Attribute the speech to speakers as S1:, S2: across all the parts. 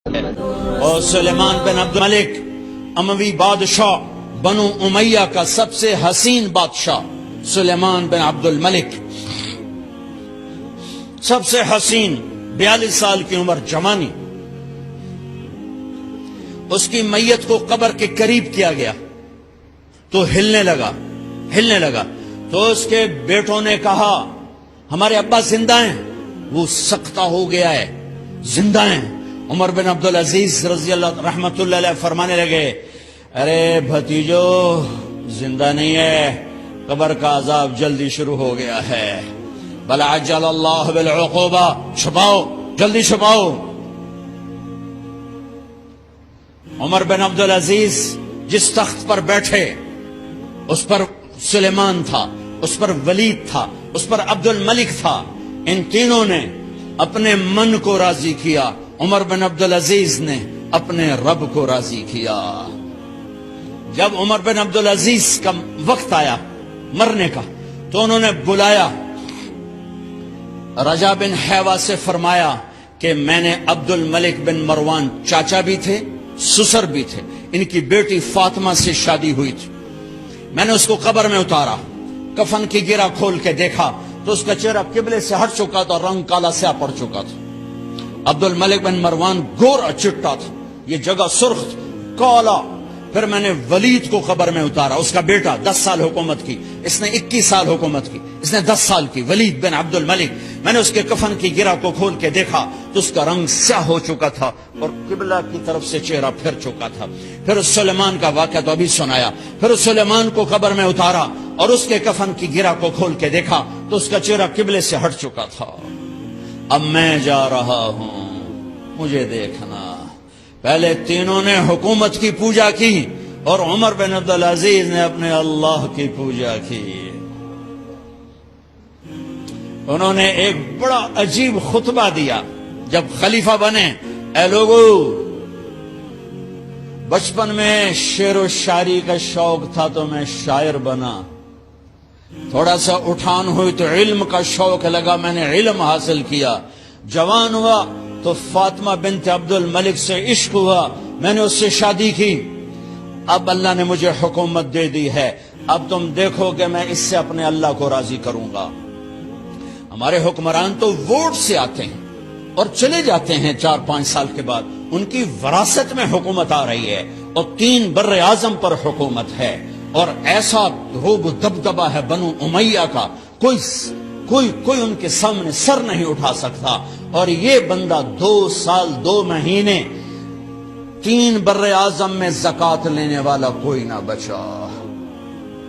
S1: اور سلیمان بن عبد الملک اموی بادشاہ بنو امیہ کا سب سے حسین بادشاہ سلیمان بن عبد الملک، سب سے حسین، 42 سال کی عمر، جوانی۔ اس کی میت کو قبر کے قریب کیا گیا تو ہلنے لگا تو اس کے بیٹوں نے کہا ہمارے ابا زندہ ہیں، وہ سکتہ ہو گیا ہے، زندہ ہیں۔ عمر بن عبدالعزیز رضی اللہ رحمت اللہ علیہ فرمانے لگے ارے بھتیجو زندہ نہیں ہے، قبر کا عذاب جلدی شروع ہو گیا ہے، بل عجل اللہ بالعقوبہ، چھپاؤ، جلدی چھپاؤ۔ عمر بن عبدالعزیز جس تخت پر بیٹھے اس پر سلیمان تھا، اس پر ولید تھا، اس پر عبد الملک تھا۔ ان تینوں نے اپنے من کو راضی کیا، عمر بن عبدالعزیز نے اپنے رب کو راضی کیا۔ جب عمر بن عبدالعزیز کا وقت آیا مرنے کا تو انہوں نے بلایا رجا بن حیوہ سے، فرمایا کہ میں نے عبد الملک بن مروان، چاچا بھی تھے سسر بھی تھے، ان کی بیٹی فاطمہ سے شادی ہوئی تھی، میں نے اس کو قبر میں اتارا، کفن کی گرہ کھول کے دیکھا تو اس کا چہرہ قبلے سے ہٹ چکا تھا، رنگ کالا سیاہ پڑ چکا تھا۔ عبد الملک بن مروان گورا چٹا تھا، یہ جگہ سرخ کالا۔ پھر میں نے ولید کو قبر میں اتارا، اس کا بیٹا 10 سال حکومت کی، اس نے 21 سال حکومت کی، اس نے 10 سال کی، ولید بن عبد الملک۔ میں نے اس کے کفن کی گرہ کو کھول کے دیکھا تو اس کا رنگ سیاہ ہو چکا تھا اور قبلہ کی طرف سے چہرہ پھر چکا تھا۔ پھر سلیمان کا واقعہ تو ابھی سنایا۔ پھر سلیمان کو قبر میں اتارا اور اس کے کفن کی گرہ کو کھول کے دیکھا تو اس کا چہرہ قبلے سے ہٹ چکا تھا۔ اب میں جا رہا ہوں، مجھے دیکھنا۔ پہلے تینوں نے حکومت کی پوجا کی اور عمر بن عبدالعزیز نے اپنے اللہ کی پوجا کی۔ انہوں نے ایک بڑا عجیب خطبہ دیا جب خلیفہ بنے، اے لوگو، بچپن میں شعر و شاعری کا شوق تھا تو میں شاعر بنا، تھوڑا سا اٹھان ہوئی تو علم کا شوق لگا، میں نے علم حاصل کیا، جوان ہوا تو فاطمہ بنت عبد الملک سے عشق ہوا، میں نے اس سے شادی کی، اب اللہ نے مجھے حکومت دے دی ہے، اب تم دیکھو کہ میں اس سے اپنے اللہ کو راضی کروں گا۔ ہمارے حکمران تو ووٹ سے آتے ہیں اور چلے جاتے ہیں 4-5 سال کے بعد، ان کی وراثت میں حکومت آ رہی ہے اور 3 بر اعظم پر حکومت ہے، اور ایسا رعب دبدبہ ہے بنو امیہ کا، کوئی ان کے سامنے سر نہیں اٹھا سکتا۔ اور یہ بندہ 2 سال 2 مہینے 3 بر اعظم میں زکوٰۃ لینے والا کوئی نہ بچا،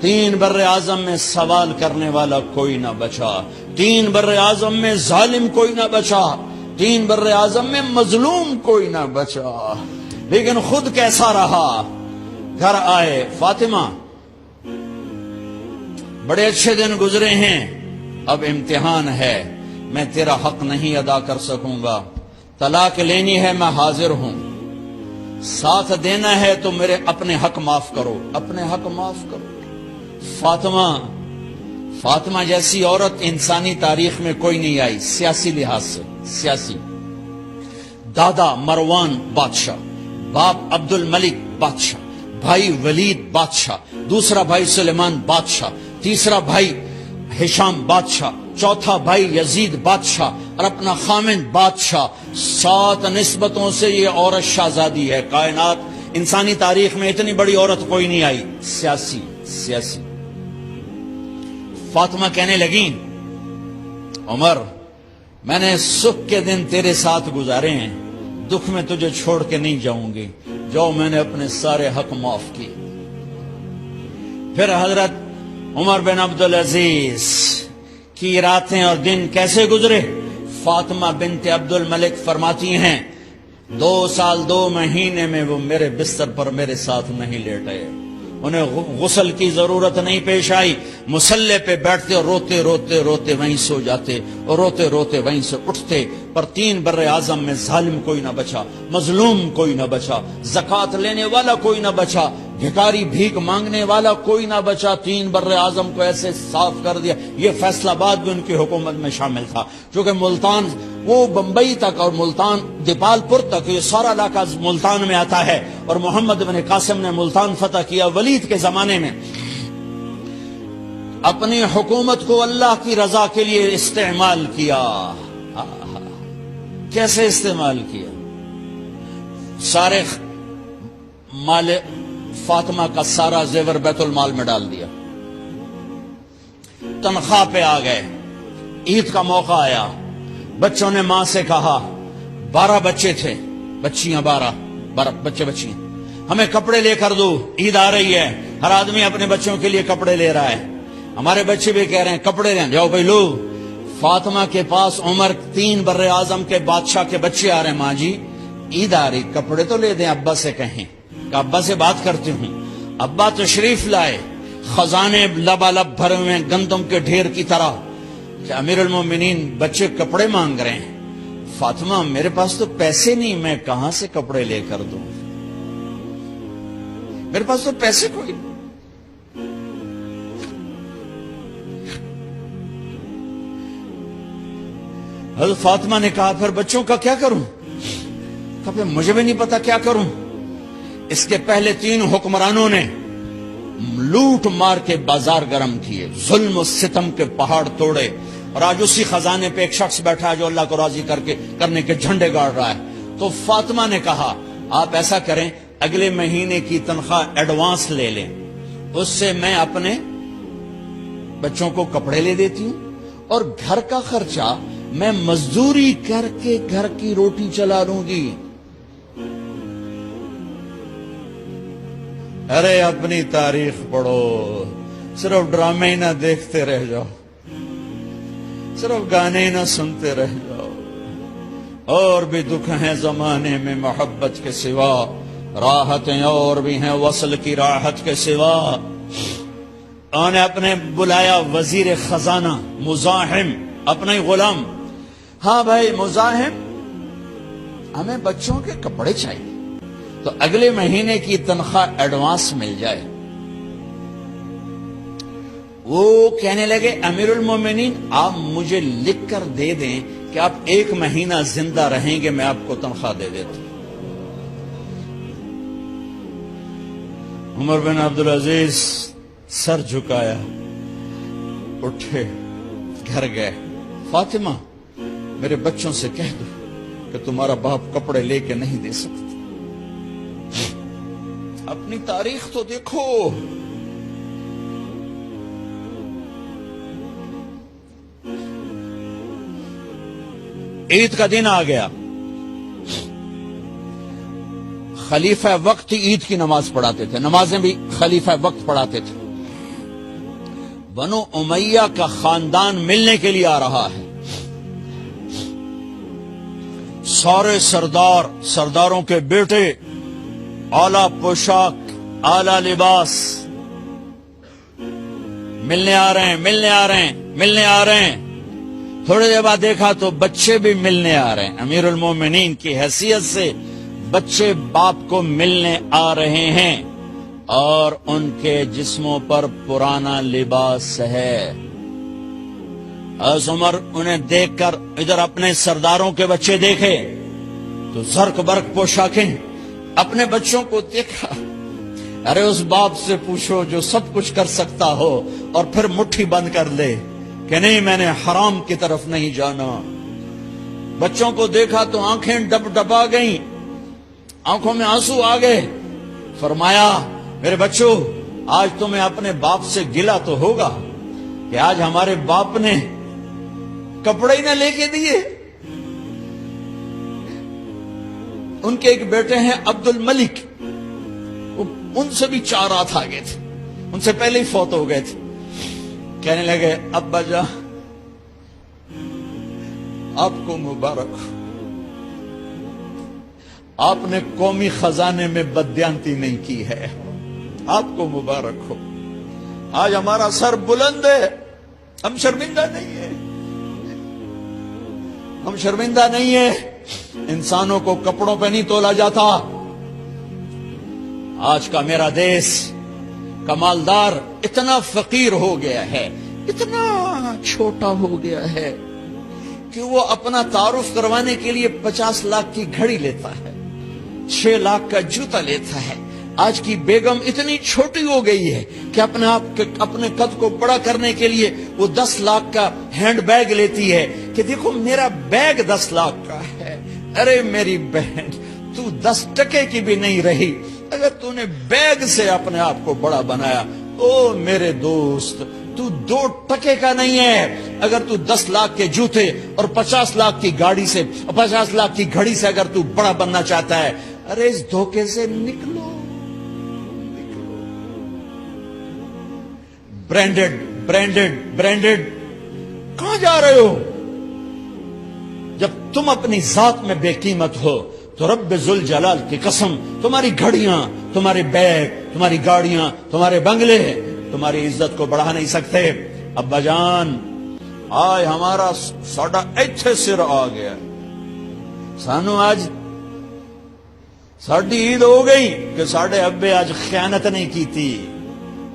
S1: 3 بر اعظم میں سوال کرنے والا کوئی نہ بچا، 3 بر اعظم میں ظالم کوئی نہ بچا، 3 بر اعظم میں مظلوم کوئی نہ بچا۔ لیکن خود کیسا رہا؟ گھر آئے، فاطمہ بڑے اچھے دن گزرے ہیں، اب امتحان ہے، میں تیرا حق نہیں ادا کر سکوں گا، طلاق لینی ہے میں حاضر ہوں، ساتھ دینا ہے تو میرے اپنے حق معاف کرو، اپنے حق معاف کرو۔ فاطمہ جیسی عورت انسانی تاریخ میں کوئی نہیں آئی، سیاسی لحاظ سے، سیاسی۔ دادا مروان بادشاہ، باپ عبد الملک بادشاہ، بھائی ولید بادشاہ، دوسرا بھائی سلیمان بادشاہ، تیسرا بھائی ہشام بادشاہ، چوتھا بھائی یزید بادشاہ اور اپنا خامن بادشاہ۔ 7 نسبتوں سے یہ عورت شہزادی ہے۔ کائنات انسانی تاریخ میں اتنی بڑی عورت کوئی نہیں آئی، سیاسی۔ فاطمہ کہنے لگیں عمر، میں نے سکھ کے دن تیرے ساتھ گزارے ہیں، دکھ میں تجھے چھوڑ کے نہیں جاؤں گی، جو میں نے اپنے سارے حق معاف کیے۔ پھر حضرت عمر بن عبدالعزیز کی راتیں اور دن کیسے گزرے؟ فاطمہ بنت عبد الملک فرماتی ہیں 2 سال 2 مہینے میں وہ میرے بستر پر میرے ساتھ نہیں لیٹے، انہیں غسل کی ضرورت نہیں پیش آئی، مصلے پہ بیٹھتے اور روتے وہیں سو جاتے اور روتے وہیں سے اٹھتے۔ پر 3 بر اعظم میں ظالم کوئی نہ بچا، مظلوم کوئی نہ بچا، زکوٰۃ لینے والا کوئی نہ بچا، بھکاری بھیک مانگنے والا کوئی نہ بچا۔ 3 بر اعظم کو ایسے صاف کر دیا۔ یہ فیصلہ آباد بھی ان کی حکومت میں شامل تھا، چونکہ ملتان وہ بمبئی تک اور ملتان دیپال پور تک، یہ سارا علاقہ ملتان میں آتا ہے، اور محمد بن قاسم نے ملتان فتح کیا ولید کے زمانے میں۔ اپنی حکومت کو اللہ کی رضا کے لیے استعمال کیا۔ کیسے استعمال کیا؟ سارے مال فاطمہ کا سارا زیور بیت المال میں ڈال دیا، تنخواہ پہ آ گئے، عید کا موقع آیا، بچوں نے ماں سے کہا، 12 بچے تھے، بچیاں 12 بچے بچیاں، ہمیں کپڑے لے کر دو، عید آ رہی ہے، ہر آدمی اپنے بچوں کے لیے کپڑے لے رہا ہے، ہمارے بچے بھی کہہ رہے ہیں کپڑے لیں، جاؤ بھائی لو۔ فاطمہ کے پاس عمر 3 بر اعظم کے بادشاہ کے بچے آ رہے ہیں، ماں جی عید آ رہی، کپڑے تو لے دیں، ابا سے کہیں کہ ابا سے بات کرتی ہوں۔ ابا تشریف لائے، خزانے لبالب بھرے ہوئے ہیں گندم کے ڈھیر کی طرح، کہ امیر المومنین بچے کپڑے مانگ رہے ہیں۔ فاطمہ میرے پاس تو پیسے نہیں، میں کہاں سے کپڑے لے کر دوں، میرے پاس تو پیسے کوئی نہیں۔ حضرت فاطمہ نے کہا پھر بچوں کا کیا کروں؟ کہا پھر مجھے بھی نہیں پتا کیا کروں۔ اس کے پہلے 3 حکمرانوں نے لوٹ مار کے بازار گرم کیے، ظلم و ستم کے پہاڑ توڑے، اور آج اسی خزانے پہ ایک شخص بیٹھا ہے جو اللہ کو راضی کرنے کے جھنڈے گاڑ رہا ہے۔ تو فاطمہ نے کہا آپ ایسا کریں، اگلے مہینے کی تنخواہ ایڈوانس لے لیں، اس سے میں اپنے بچوں کو کپڑے لے دیتی ہوں، اور گھر کا خرچہ میں مزدوری کر کے گھر کی روٹی چلا لوں گی۔ ارے اپنی تاریخ پڑھو، صرف ڈرامے ہی نہ دیکھتے رہ جاؤ، صرف گانے ہی نہ سنتے رہ جاؤ۔ اور بھی دکھ ہیں زمانے میں محبت کے سوا، راحتیں اور بھی ہیں وصل کی راحت کے سوا۔ انہوں نے اپنے بلایا وزیر خزانہ مزاحم، اپنا ہی غلام، ہاں بھائی مزاحم ہمیں بچوں کے کپڑے چاہیے، تو اگلے مہینے کی تنخواہ ایڈوانس مل جائے۔ وہ کہنے لگے امیر المومنین آپ مجھے لکھ کر دے دیں کہ آپ 1 مہینہ زندہ رہیں گے، میں آپ کو تنخواہ دے دیتا ہوں۔ عمر بن عبدالعزیز سر جھکایا، اٹھے، گھر گئے، فاطمہ میرے بچوں سے کہہ دو کہ تمہارا باپ کپڑے لے کے نہیں دے سکتا۔ اپنی تاریخ تو دیکھو، عید کا دن آ گیا، خلیفہ وقت عید کی نماز پڑھاتے تھے، نمازیں بھی خلیفہ وقت پڑھاتے تھے۔ بنو امیہ کا خاندان ملنے کے لیے آ رہا ہے، سارے سرداروں کے بیٹے اعلی پوشاک، اعلی لباس، ملنے آ رہے ہیں۔ تھوڑے دیر بعد دیکھا تو بچے بھی ملنے آ رہے ہیں، امیر المومنین کی حیثیت سے بچے باپ کو ملنے آ رہے ہیں، اور ان کے جسموں پر پرانا لباس ہے۔ حضرت عمر انہیں دیکھ کر ادھر اپنے سرداروں کے بچے دیکھے تو زرق برق پوشاکیں، اپنے بچوں کو دیکھا۔ ارے اس باپ سے پوچھو جو سب کچھ کر سکتا ہو اور پھر مٹھی بند کر لے کہ نہیں میں نے حرام کی طرف نہیں جانا۔ بچوں کو دیکھا تو آنکھیں ڈبا گئیں، آنکھوں میں آنسو آ گئے۔ فرمایا میرے بچوں آج تمہیں اپنے باپ سے گلہ تو ہوگا کہ آج ہمارے باپ نے کپڑے ہی نہ لے کے دیے۔ ان کے ایک بیٹے ہیں عبد الملک، ان سے بھی 4 رات آگے تھے، ان سے پہلے ہی فوت ہو گئے تھے۔ کہنے لگے ابا جان آپ کو مبارک ہو، آپ نے قومی خزانے میں بددیانتی نہیں کی ہے، آپ کو مبارک ہو۔ آج ہمارا سر بلند ہے، ہم شرمندہ نہیں ہیں، ہم شرمندہ نہیں ہیں۔ انسانوں کو کپڑوں پہ نہیں تولا جاتا۔ آج کا میرا دیش کا مالدار اتنا فقیر ہو گیا ہے، اتنا چھوٹا ہو گیا ہے کہ وہ اپنا تعارف کروانے کے لیے 50 لاکھ کی گھڑی لیتا ہے، 6 لاکھ کا جوتا لیتا ہے۔ آج کی بیگم اتنی چھوٹی ہو گئی ہے کہ اپنے قد کو بڑا کرنے کے لیے وہ 10 لاکھ کا ہینڈ بیگ لیتی ہے کہ دیکھو میرا بیگ 10 لاکھ کا ہے۔ ارے میری بہن، تو 10 ٹکے کی بھی نہیں رہی اگر تو نے بیگ سے اپنے آپ کو بڑا بنایا۔ او میرے دوست، تو 2 ٹکے کا نہیں ہے اگر تو 10 لاکھ کے جوتے اور 50 لاکھ کی گاڑی سے، 50 لاکھ کی گھڑی سے اگر تو بڑا بننا چاہتا ہے۔ ارے اس دھوکے سے نکلو۔ برینڈڈ کہاں جا رہے ہو؟ جب تم اپنی ذات میں بے قیمت ہو تو رب ذوالجلال کی قسم تمہاری گھڑیاں، تمہارے بیگ، تمہاری گاڑیاں، تمہارے بنگلے تمہاری عزت کو بڑھا نہیں سکتے۔ ابا جان، آج ہمارا ساڈا ایتھے سر آ گیا، سانو آج ساڈی عید ہو گئی کہ ساڈے ابے آج خیانت نہیں کی تھی۔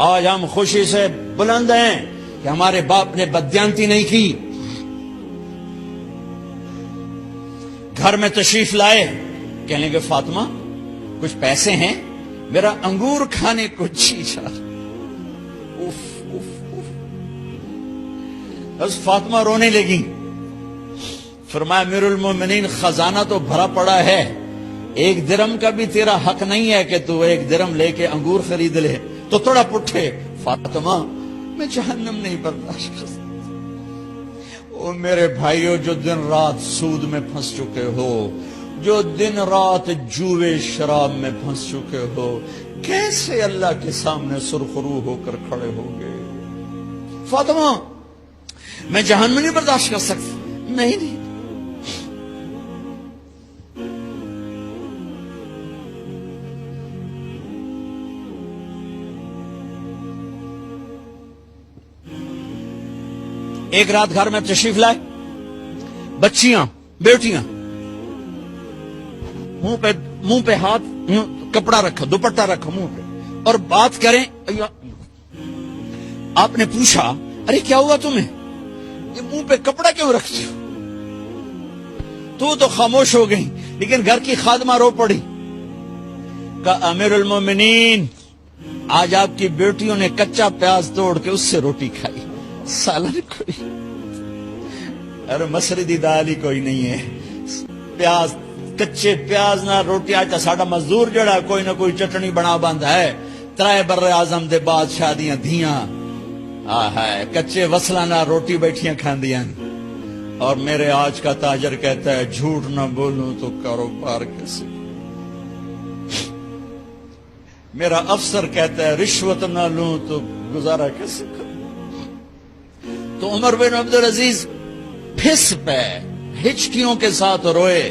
S1: آج ہم خوشی سے بلند ہیں کہ ہمارے باپ نے بددیانتی نہیں کی۔ گھر میں تشریف لائے، کہنے لگے فاطمہ کچھ پیسے ہیں، میرا انگور کھانے کو جی چاہ۔ بس فاطمہ رونے لگی۔ فرمایا امیر المومنین، خزانہ تو بھرا پڑا ہے، 1 درم کا بھی تیرا حق نہیں ہے کہ تو 1 درم لے کے انگور خرید لے۔ تو تھوڑا پٹھے، فاطمہ میں جہنم نہیں برداشت کر سکتا۔ او میرے بھائیو، جو دن رات سود میں پھنس چکے ہو، جو دن رات جوے شراب میں پھنس چکے ہو، کیسے اللہ کے سامنے سرخرو ہو کر کھڑے ہو گئے؟ فاطمہ میں جہنم نہیں برداشت کر سکتا۔ نہیں، ایک رات گھر میں تشریف لائے، بچیاں، بیٹیاں، منہ پہ ہاتھ، کپڑا رکھا، دوپٹہ رکھا منہ پہ، اور بات کریں۔ آپ نے پوچھا ارے کیا ہوا تمہیں، یہ منہ پہ کپڑا کیوں رکھتی ہو؟ تو خاموش ہو گئی، لیکن گھر کی خادمہ رو پڑی۔ کہا امیر المومنین، آج آپ کی بیٹیوں نے کچا پیاز توڑ کے اس سے روٹی کھائی، سالن کوئی، ارے مسری دی دال ہی کوئی نہیں ہے، پیاز، کچے پیاز نہ روٹی۔ آج تا ساڈا مزدور جڑا کوئی نہ کوئی چٹنی بنا بند ہے، 3 بر اعظم دے بادشاہ دیاں دھیاں ہے کچے وصلہ نہ روٹی بیٹھیاں کھاندیاں۔ اور میرے آج کا تاجر کہتا ہے جھوٹ نہ بولوں تو کاروبار کیسے، میرا افسر کہتا ہے رشوت نہ لوں تو گزارا کیسے کروں۔ تو عمر بن عبدالعزیز پھس پہ ہچکیوں کے ساتھ روئے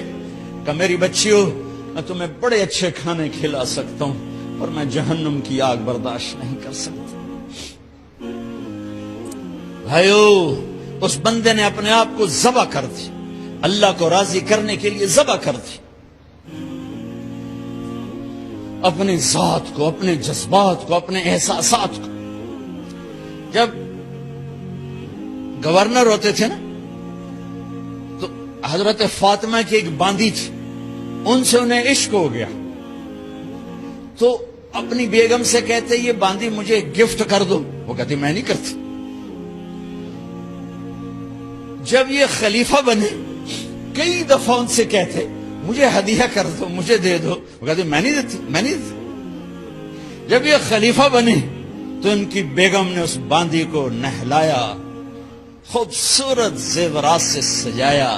S1: کہ میری بچیوں، میں تمہیں بڑے اچھے کھانے کھلا سکتا ہوں اور میں جہنم کی آگ برداشت نہیں کر سکتا۔ بھائیو، اس بندے نے اپنے آپ کو ذبح کر دی، اللہ کو راضی کرنے کے لیے ذبح کر دی، اپنی ذات کو، اپنے جذبات کو، اپنے احساسات کو۔ جب گورنر ہوتے تھے نا تو حضرت فاطمہ کی ایک باندی تھی، ان سے انہیں عشق ہو گیا، تو اپنی بیگم سے کہتے یہ باندی مجھے گفٹ کر دو، وہ کہتی میں نہیں کرتی۔ جب یہ خلیفہ بنے کئی دفعہ ان سے کہتے مجھے ہدیہ کر دو، مجھے دے دو، وہ کہتے میں نہیں دیتی۔ جب یہ خلیفہ بنے تو ان کی بیگم نے اس باندی کو نہلایا، خوبصورت زیورات سے سجایا،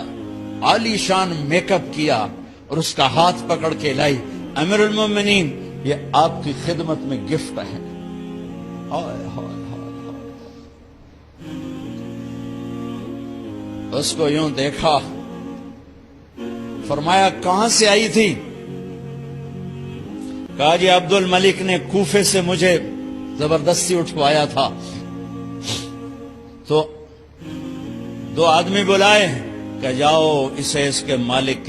S1: عالی شان میک اپ کیا اور اس کا ہاتھ پکڑ کے لائی، امیر المومنین یہ آپ کی خدمت میں گفٹ ہے۔ اس کو یوں دیکھا، فرمایا کہاں سے آئی تھی؟ کہا جی عبد الملک نے کوفے سے مجھے زبردستی اٹھوایا تھا۔ تو 2 آدمی بلائے کہ جاؤ اسے اس کے مالک